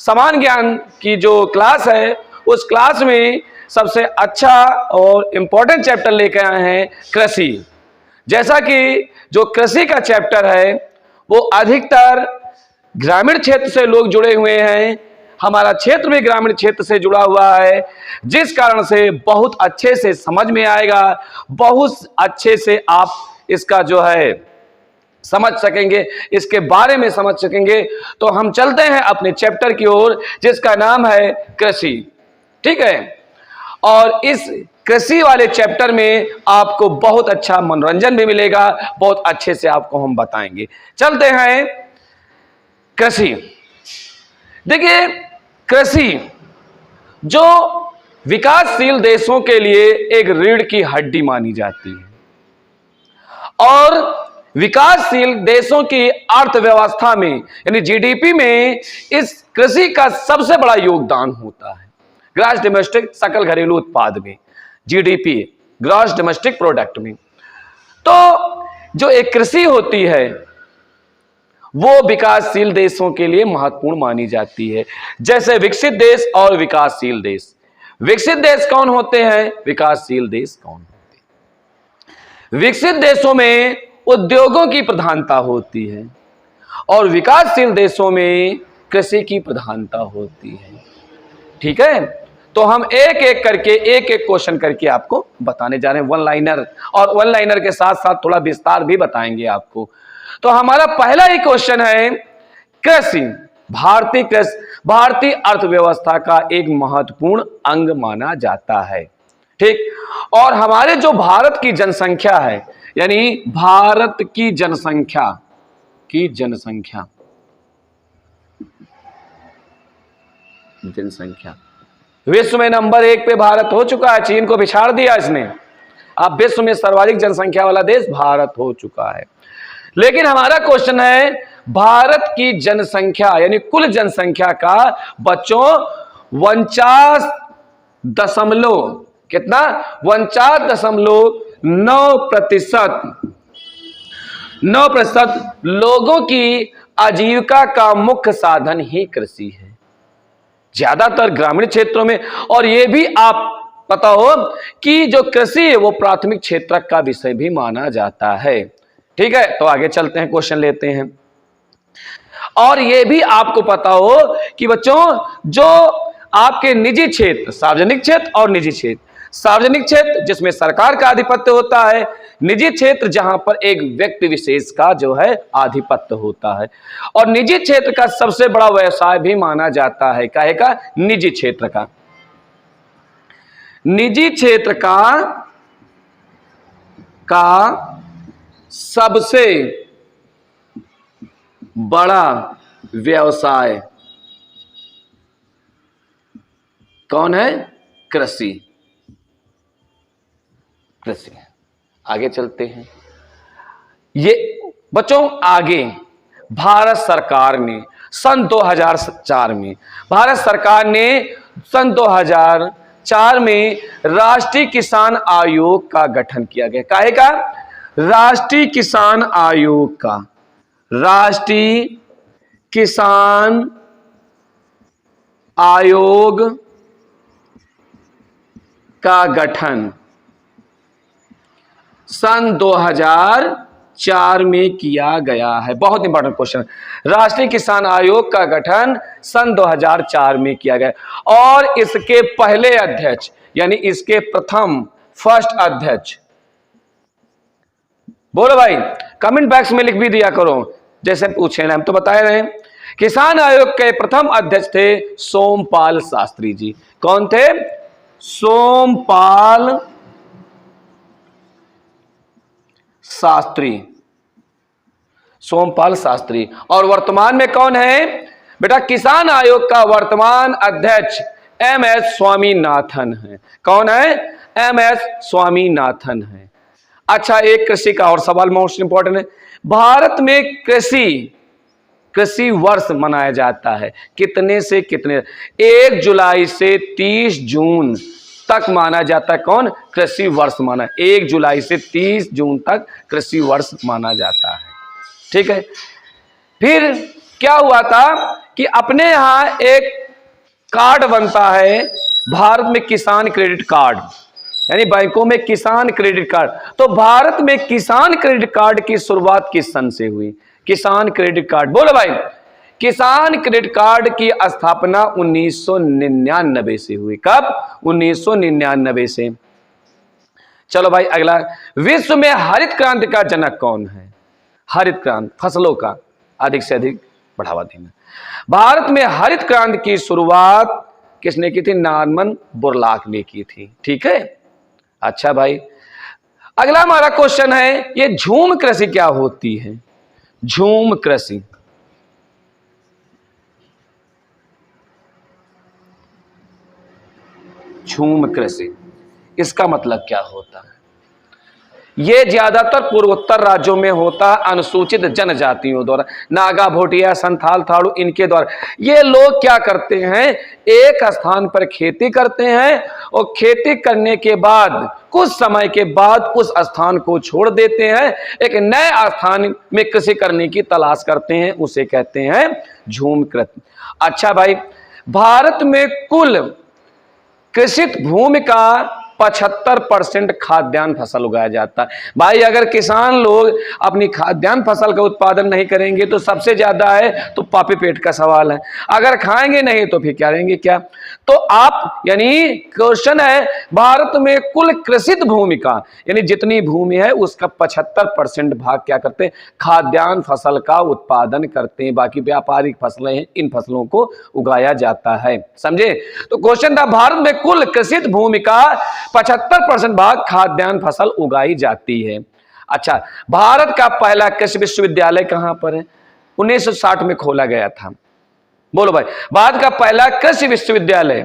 समान ज्ञान की जो क्लास है उस क्लास में सबसे अच्छा और इम्पोर्टेंट चैप्टर लेकर आए हैं कृषि। जैसा कि जो कृषि का चैप्टर है वो अधिकतर ग्रामीण क्षेत्र से लोग जुड़े हुए हैं, हमारा क्षेत्र भी ग्रामीण क्षेत्र से जुड़ा हुआ है, जिस कारण से बहुत अच्छे से समझ में आएगा, बहुत अच्छे से आप इसका जो है समझ सकेंगे, इसके बारे में समझ सकेंगे। तो हम चलते हैं अपने चैप्टर की ओर जिसका नाम है कृषि। ठीक है, और इस कृषि वाले चैप्टर में आपको बहुत अच्छा मनोरंजन भी मिलेगा, बहुत अच्छे से आपको हम बताएंगे। चलते हैं कृषि। देखिए, कृषि जो विकासशील देशों के लिए एक रीढ़ की हड्डी मानी जाती है और विकासशील देशों की अर्थव्यवस्था में यानी जीडीपी में इस कृषि का सबसे बड़ा योगदान होता है। ग्रॉस डोमेस्टिक सकल घरेलू उत्पाद में, जीडीपी, ग्रॉस डोमेस्टिक प्रोडक्ट में। तो जो एक कृषि होती है वो विकासशील देशों के लिए महत्वपूर्ण मानी जाती है। जैसे विकसित देश और विकासशील देश। विकसित देश कौन होते हैं, विकासशील देश कौन होते हैं? विकसित देशों में उद्योगों की प्रधानता होती है और विकासशील देशों में कृषि की प्रधानता होती है। ठीक है, तो हम एक एक करके एक एक क्वेश्चन करके आपको बताने जा रहे हैं, वन लाइनर, और वन लाइनर के साथ साथ थोड़ा विस्तार भी बताएंगे आपको। तो हमारा पहला ही क्वेश्चन है कृषि भारतीय अर्थव्यवस्था का एक महत्वपूर्ण अंग माना जाता है। ठीक, और हमारे जो भारत की जनसंख्या है, यानी भारत की जनसंख्या विश्व में नंबर 1 पे भारत हो चुका है, चीन को पिछाड़ दिया इसने। अब विश्व में सर्वाधिक जनसंख्या वाला देश भारत हो चुका है। लेकिन हमारा क्वेश्चन है भारत की जनसंख्या यानी कुल जनसंख्या का बच्चों 49.9% लोगों की आजीविका का मुख्य साधन ही कृषि है, ज्यादातर ग्रामीण क्षेत्रों में। और यह भी आप पता हो कि जो कृषि है वो प्राथमिक क्षेत्र का विषय भी माना जाता है। ठीक है, तो आगे चलते हैं, क्वेश्चन लेते हैं। और यह भी आपको पता हो कि बच्चों जो आपके निजी क्षेत्र, सार्वजनिक क्षेत्र और निजी क्षेत्र, सार्वजनिक क्षेत्र जिसमें सरकार का आधिपत्य होता है, निजी क्षेत्र जहां पर एक व्यक्ति विशेष का जो है आधिपत्य होता है। और निजी क्षेत्र का सबसे बड़ा व्यवसाय भी माना जाता है काहे का, निजी क्षेत्र का। निजी क्षेत्र का सबसे बड़ा व्यवसाय कौन है, कृषि। आगे चलते हैं। ये बच्चों आगे भारत सरकार ने सन 2004 में राष्ट्रीय किसान आयोग का गठन किया गया। काहे का, राष्ट्रीय किसान आयोग का गठन सन 2004 में किया गया है। बहुत इंपॉर्टेंट क्वेश्चन, राष्ट्रीय किसान आयोग का गठन सन 2004 में किया गया और इसके पहले अध्यक्ष यानी इसके फर्स्ट अध्यक्ष, बोलो भाई, कमेंट बॉक्स में लिख भी दिया करो, जैसे पूछे ना, हम तो बता रहे हैं। किसान आयोग के प्रथम अध्यक्ष थे सोमपाल शास्त्री जी। कौन थे, सोमपाल शास्त्री। और वर्तमान में कौन है बेटा, किसान आयोग का वर्तमान अध्यक्ष MS स्वामीनाथन है। कौन है, MS स्वामीनाथन है। अच्छा, एक कृषि का और सवाल मोस्ट इंपॉर्टेंट है। भारत में कृषि वर्ष मनाया जाता है कितने से कितने, 1 जुलाई से 30 जून तक माना जाता है। कौन, कृषि वर्ष माना, 1 जुलाई से 30 जून तक कृषि वर्ष माना जाता है। ठीक है, फिर क्या हुआ था, कि अपने यहां एक कार्ड बनता है भारत में, किसान क्रेडिट कार्ड, यानी बैंकों में किसान क्रेडिट कार्ड। तो भारत में किसान क्रेडिट कार्ड की शुरुआत किस सन से हुई? किसान क्रेडिट कार्ड, बोलो भाई। किसान क्रेडिट कार्ड की स्थापना 1999 से हुई। कब? 1999 से। चलो भाई अगला, विश्व में हरित क्रांति का जनक कौन है? हरित क्रांति, फसलों का अधिक से अधिक बढ़ावा देना। भारत में हरित क्रांति की शुरुआत किसने की थी? नॉर्मन बोरलॉग ने की थी। ठीक है, अच्छा भाई अगला हमारा क्वेश्चन है, ये झूम कृषि क्या होती है? झूम कृषि, झूम कृषि इसका मतलब क्या होता है? ये ज्यादातर पूर्वोत्तर राज्यों में होता है, अनुसूचित जनजातियों द्वारा, नागा, भोटिया, संथाल, थाड़ू, इनके द्वारा। ये लोग क्या करते हैं, एक स्थान पर खेती करते हैं और खेती करने के बाद कुछ समय के बाद उस स्थान को छोड़ देते हैं, एक नए स्थान में कृषि करने की तलाश करते हैं, उसे कहते हैं झूम कृषि। अच्छा भाई, भारत में कुल कृषित भूमि का 75% खाद्यान्न फसल उगाया जाता है। भाई अगर किसान लोग अपनी खाद्यान्न फसल का उत्पादन नहीं करेंगे तो सबसे ज्यादा है तो पापी पेट का सवाल है। अगर खाएंगे नहीं तो फिर क्या रहेंगे क्या? तो आप, यानी क्वेश्चन है, भारत में कुल कृषित भूमि का, यानी जितनी भूमि है उसका 75% भाग क्या करते हैं? खाद्यान्न फसल का उत्पादन करते हैं। बाकी व्यापारिक फसलें हैं, इन फसलों को उगाया जाता है। समझे? तो क्वेश्चन था, भारत में कुल कृषित भूमि का 75% भाग खाद्यान्न फसल उगाई जाती है। अच्छा, भारत का पहला कृषि विश्वविद्यालय कहां पर है? 1960 में खोला गया था। बोलो भाई, भारत का पहला कृषि विश्वविद्यालय,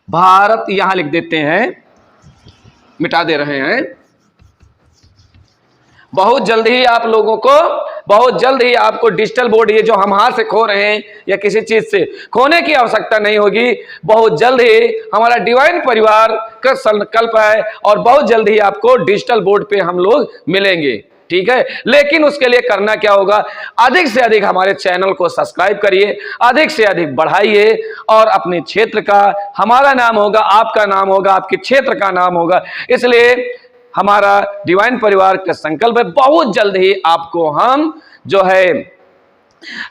भारत यहां लिख देते हैं, मिटा दे रहे हैं। बहुत जल्द ही आप लोगों को, बहुत जल्द ही आपको डिजिटल बोर्ड, ये जो हम हाथ से खो रहे हैं या किसी चीज से खोने की आवश्यकता नहीं होगी। बहुत जल्द ही हमारा डिवाइन परिवार का संकल्प है और बहुत जल्द ही आपको डिजिटल बोर्ड पे हम लोग मिलेंगे। ठीक है, लेकिन उसके लिए करना क्या होगा? अधिक से अधिक हमारे चैनल को सब्सक्राइब करिए, अधिक से अधिक बढ़ाइए और अपने क्षेत्र का, हमारा नाम होगा, आपका नाम होगा, आपके क्षेत्र का नाम होगा। इसलिए हमारा डिवाइन परिवार का संकल्प है, बहुत जल्द ही आपको हम जो है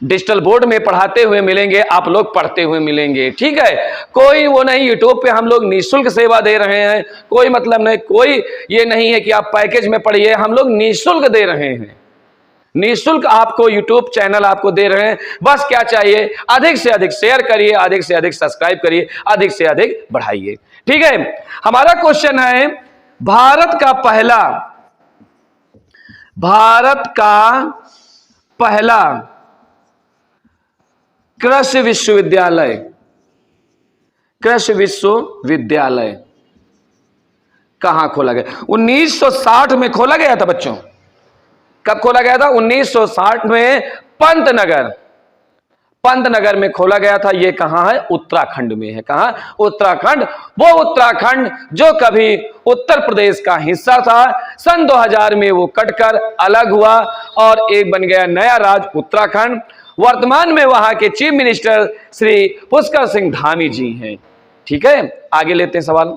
डिजिटल बोर्ड में पढ़ाते हुए मिलेंगे, आप लोग पढ़ते हुए मिलेंगे। ठीक है, कोई वो नहीं, यूट्यूब पे हम लोग निःशुल्क सेवा दे रहे हैं, कोई मतलब नहीं, कोई ये नहीं है कि आप पैकेज में पढ़िए, हम लोग निःशुल्क दे रहे हैं, निःशुल्क आपको यूट्यूब चैनल आपको दे रहे हैं। बस क्या चाहिए? अधिक से अधिक शेयर करिए, अधिक से अधिक सब्सक्राइब करिए, अधिक से अधिक बढ़ाइए। ठीक है, हमारा क्वेश्चन है, भारत का पहला कृषि विश्वविद्यालय, कृषि विश्वविद्यालय कहां खोला गया? 1960 में खोला गया था बच्चों। कब खोला गया था? 1960 में पंतनगर में खोला गया था। ये कहां है? उत्तराखंड में है। कहां? उत्तराखंड। वो उत्तराखंड जो कभी उत्तर प्रदेश का हिस्सा था, सन 2000 में वो कटकर अलग हुआ और एक बन गया नया राज्य उत्तराखंड। वर्तमान में वहां के चीफ मिनिस्टर श्री पुष्कर सिंह धामी जी हैं। ठीक है, आगे लेते हैं सवाल।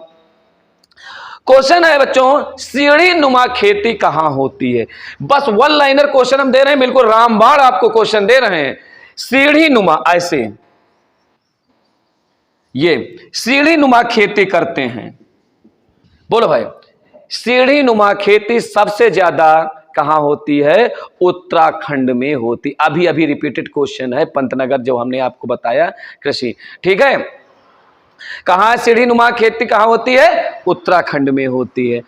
क्वेश्चन है बच्चों, सीढ़ी नुमा खेती कहां होती है? बस वन लाइनर क्वेश्चन हम दे रहे हैं, बिल्कुल रामबाण आपको क्वेश्चन दे रहे हैं। सीढ़ी नुमा, ऐसे ये सीढ़ी नुमा खेती करते हैं। बोलो भाई, सीढ़ी नुमा खेती सबसे ज्यादा कहां होती है? उत्तराखंड में होती। अभी अभी रिपीटेड क्वेश्चन है, पंतनगर जो हमने आपको बताया कृषि। ठीक है, कहां सीढ़ी नुमा खेती कहां होती है? उत्तराखंड में होती है।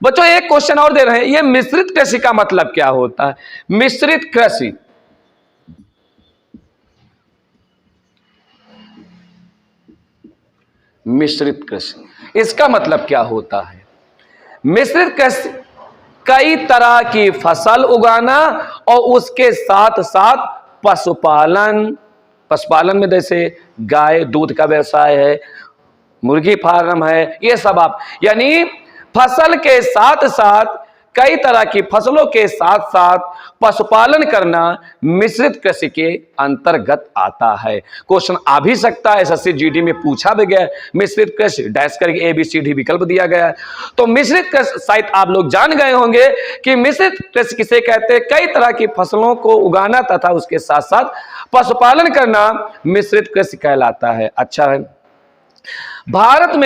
बच्चों एक क्वेश्चन और दे रहे हैं, यह मिश्रित कृषि का मतलब क्या होता है? मिश्रित कृषि, मिश्रित कृषि इसका मतलब क्या होता है? मिश्रित कृषि कई तरह की फसल उगाना और उसके साथ साथ पशुपालन, पशुपालन में जैसे गाय दूध का व्यवसाय है, मुर्गी फार्म है, ये सब आप, यानी फसल के साथ साथ कई तरह की फसलों के साथ साथ पशुपालन करना मिश्रित कृषि के अंतर्गत आता है। क्वेश्चन आ भी सकता है, एसएससी जीडी में पूछा भी गया, मिश्रित कृषि डैश करके ABCD विकल्प दिया गया है। तो मिश्रित कृषि शायद आप लोग जान गए होंगे कि मिश्रित कृषि किसे कहते हैं, कई तरह की फसलों को उगाना तथा उसके साथ साथ पशुपालन करना मिश्रित कृषि कहलाता है। अच्छा है, भारत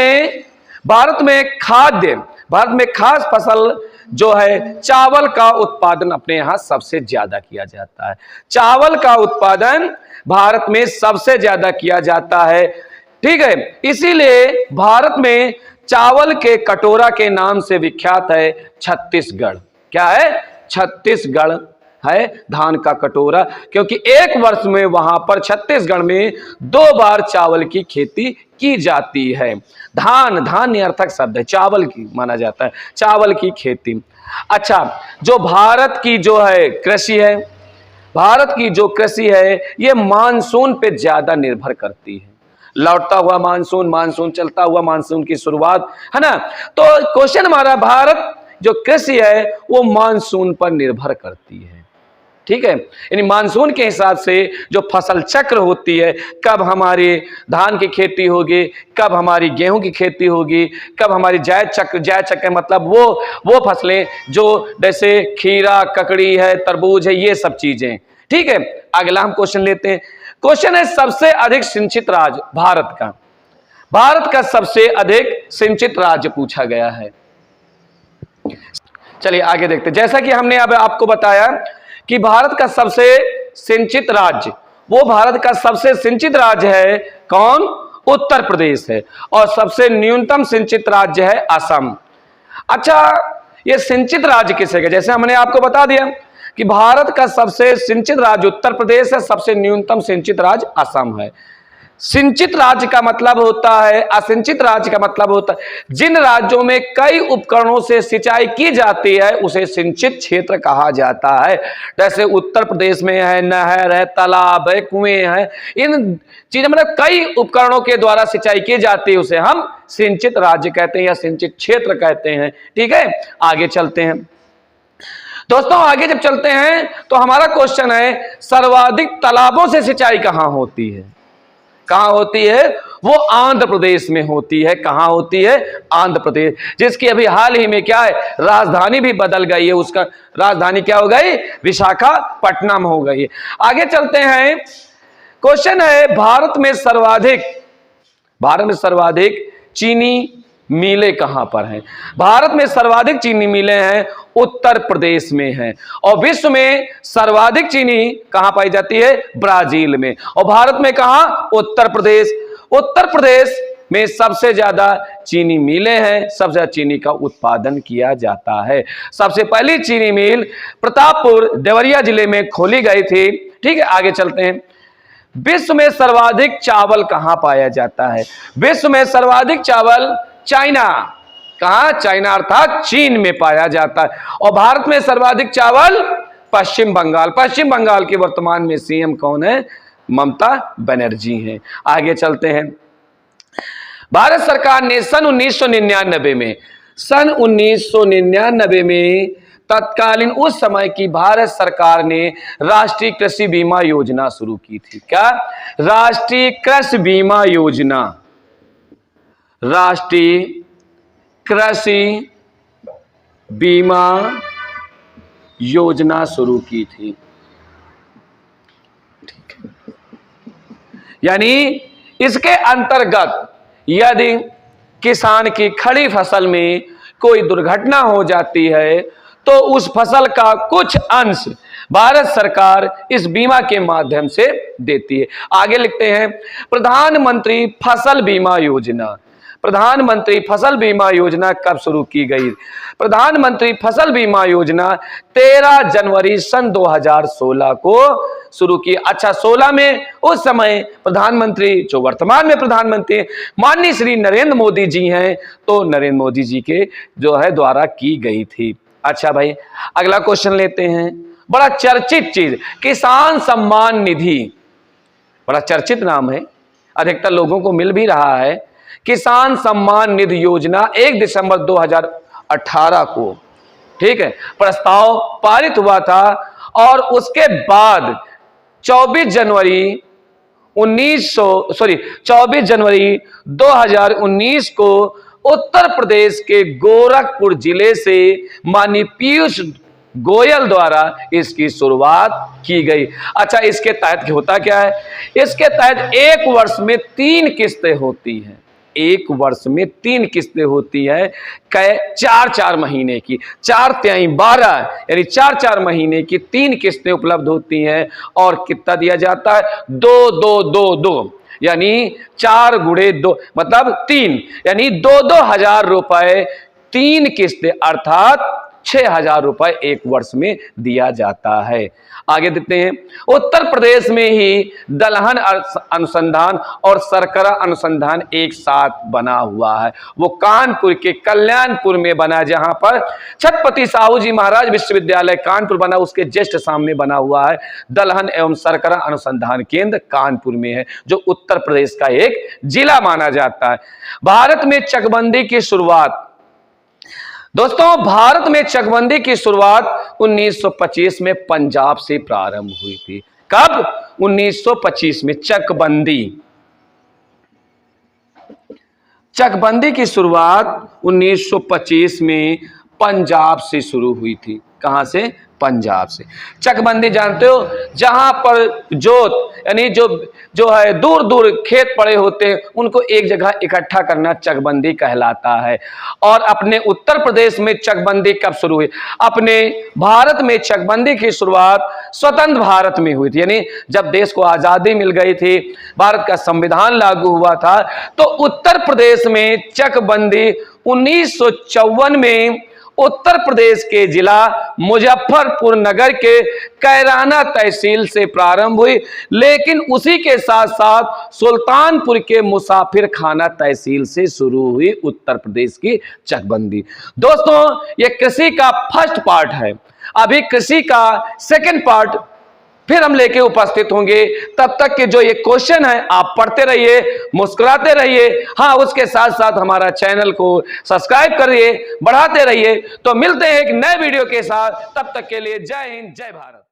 में खास फसल जो है चावल का उत्पादन अपने यहां सबसे ज्यादा किया जाता है। चावल का उत्पादन भारत में सबसे ज्यादा किया जाता है, ठीक है। इसीलिए भारत में चावल के कटोरा के नाम से विख्यात है छत्तीसगढ़। क्या है? छत्तीसगढ़ है धान का कटोरा, क्योंकि एक वर्ष में वहां पर छत्तीसगढ़ में 2 बार चावल की खेती की जाती है। धान निरर्थक शब्द है, चावल की माना जाता है, चावल की खेती। अच्छा, जो भारत की जो है कृषि है, भारत की जो कृषि है ये मानसून पे ज्यादा निर्भर करती है। लौटता हुआ मानसून चलता हुआ मानसून की शुरुआत है ना। तो क्वेश्चन हमारा, भारत जो कृषि है वो मानसून पर निर्भर करती है, ठीक है। यानी मानसून के हिसाब से जो फसल चक्र होती है, कब हमारी धान की खेती होगी, कब हमारी गेहूं की खेती होगी, कब हमारी जायद चक्र मतलब वो फसलें जो जैसे खीरा, ककड़ी है, तरबूज है, ये सब चीजें, ठीक है। अगला हम क्वेश्चन लेते हैं। क्वेश्चन है सबसे अधिक सिंचित राज्य भारत का सबसे अधिक सिंचित राज्य पूछा गया है। चलिए आगे देखते हैं। जैसा कि हमने अब आपको बताया कि भारत का सबसे सिंचित राज्य, वो भारत का सबसे सिंचित राज्य है कौन? उत्तर प्रदेश है। और सबसे न्यूनतम सिंचित राज्य है असम। अच्छा, ये सिंचित राज्य किसे कहते हैं? जैसे हमने आपको बता दिया कि भारत का सबसे सिंचित राज्य उत्तर प्रदेश है, सबसे न्यूनतम सिंचित राज्य असम है। सिंचित राज्य का मतलब होता है, असिंचित राज्य का मतलब होता है जिन राज्यों में कई उपकरणों से सिंचाई की जाती है उसे सिंचित क्षेत्र कहा जाता है। जैसे उत्तर प्रदेश में है नहर है, तालाब है, कुएं है, इन चीजों मतलब कई उपकरणों के द्वारा सिंचाई की जाती है, उसे हम सिंचित राज्य कहते हैं या सिंचित क्षेत्र कहते हैं, ठीक है। आगे चलते हैं दोस्तों। आगे जब चलते हैं तो हमारा क्वेश्चन है सर्वाधिक तालाबों से सिंचाई कहां होती है? कहां होती है? वो आंध्र प्रदेश में होती है। कहां होती है? आंध्र प्रदेश, जिसकी अभी हाल ही में क्या है, राजधानी भी बदल गई है। उसका राजधानी क्या हो गई? विशाखापट्टनम हो गई है। आगे चलते हैं। क्वेश्चन है भारत में सर्वाधिक चीनी मिलें कहां पर हैं? भारत में सर्वाधिक चीनी मिलें हैं उत्तर प्रदेश में हैं। और विश्व में सर्वाधिक चीनी कहां पाई जाती है? ब्राजील में। और भारत में कहां? उत्तर प्रदेश में सबसे ज्यादा चीनी मिलें हैं, सबसे ज्यादा चीनी का उत्पादन किया जाता है। सबसे पहली चीनी मिल प्रतापपुर देवरिया जिले में खोली गई थी, ठीक है। आगे चलते हैं। विश्व में सर्वाधिक चावल कहां पाया जाता है? विश्व में सर्वाधिक चावल चाइना, कहां? चाइना अर्थात चीन में पाया जाता है। और भारत में सर्वाधिक चावल पश्चिम बंगाल के वर्तमान में सीएम कौन है? ममता बनर्जी हैं। आगे चलते हैं। भारत सरकार ने सन 1999 में तत्कालीन उस समय की भारत सरकार ने राष्ट्रीय कृषि बीमा योजना शुरू की थी। क्या? राष्ट्रीय कृषि बीमा योजना, राष्ट्रीय कृषि बीमा योजना शुरू की थी, ठीक है। यानी इसके अंतर्गत यदि किसान की खड़ी फसल में कोई दुर्घटना हो जाती है तो उस फसल का कुछ अंश भारत सरकार इस बीमा के माध्यम से देती है। आगे लिखते हैं प्रधानमंत्री फसल बीमा योजना। प्रधानमंत्री फसल बीमा योजना कब शुरू की गई? प्रधानमंत्री फसल बीमा योजना 13 जनवरी सन 2016 को शुरू की। अच्छा, 16 में उस समय प्रधानमंत्री जो वर्तमान में प्रधानमंत्री माननीय श्री नरेंद्र मोदी जी हैं, तो नरेंद्र मोदी जी के जो है द्वारा की गई थी। अच्छा भाई, अगला क्वेश्चन लेते हैं। बड़ा चर्चित चीज, किसान सम्मान निधि, बड़ा चर्चित नाम है, अधिकतर लोगों को मिल भी रहा है। किसान सम्मान निधि योजना 1 दिसंबर 2018 को ठीक है, प्रस्ताव पारित हुआ था और उसके बाद 24 जनवरी 2019 को उत्तर प्रदेश के गोरखपुर जिले से माननीय पीयूष गोयल द्वारा इसकी शुरुआत की गई। अच्छा, इसके तहत होता क्या है? इसके तहत एक वर्ष में 3 किस्तें होती हैं। एक वर्ष में 3 किस्तें होती है, 4-4 महीने की, 4 तिहाई 12, यानी 4-4 महीने की 3 किस्तें उपलब्ध होती हैं। और कितना दिया जाता है? 2-2-2-2, यानी 4 गुणे 2 मतलब 3, यानी 2-2 हजार रुपए 3 किस्तें, अर्थात 6,000 रुपए एक वर्ष में दिया जाता है। आगे देखते हैं, उत्तर प्रदेश में ही दलहन अनुसंधान और शर्करा अनुसंधान एक साथ बना हुआ है। वो कानपुर के कल्याणपुर में बना, जहां पर छत्रपति साहू जी महाराज विश्वविद्यालय कानपुर बना, उसके जस्ट सामने बना हुआ है दलहन एवं शर्करा अनुसंधान केंद्र कानपुर में है, जो उत्तर प्रदेश का एक जिला माना जाता है। भारत में चकबंदी की शुरुआत, दोस्तों भारत में चकबंदी की शुरुआत 1925 में पंजाब से प्रारंभ हुई थी। कब? 1925 में चकबंदी की शुरुआत 1925 में पंजाब से शुरू हुई थी। कहां से? पंजाब से। चकबंदी जानते हो, जहां पर जोत यानी जो है दूर दूर खेत पड़े होते हैं, उनको एक जगह इकट्ठा करना चकबंदी कहलाता है। और अपने उत्तर प्रदेश में चकबंदी कब शुरू हुई? अपने भारत में चकबंदी की शुरुआत स्वतंत्र भारत में हुई थी, यानी जब देश को आजादी मिल गई थी, भारत का संविधान लागू हुआ था, तो उत्तर प्रदेश में चकबंदी 1954 में उत्तर प्रदेश के जिला मुजफ्फरपुर नगर के कैराना तहसील से प्रारंभ हुई, लेकिन उसी के साथ साथ सुल्तानपुर के मुसाफिर खाना तहसील से शुरू हुई उत्तर प्रदेश की चकबंदी। दोस्तों, यह कृषि का फर्स्ट पार्ट है। अभी कृषि का सेकंड पार्ट फिर हम लेके उपस्थित होंगे। तब तक के जो ये क्वेश्चन है आप पढ़ते रहिए, मुस्कुराते रहिए। हाँ, उसके साथ साथ हमारा चैनल को सब्सक्राइब करिए, बढ़ाते रहिए। तो मिलते हैं एक नए वीडियो के साथ, तब तक के लिए जय हिंद, जय भारत।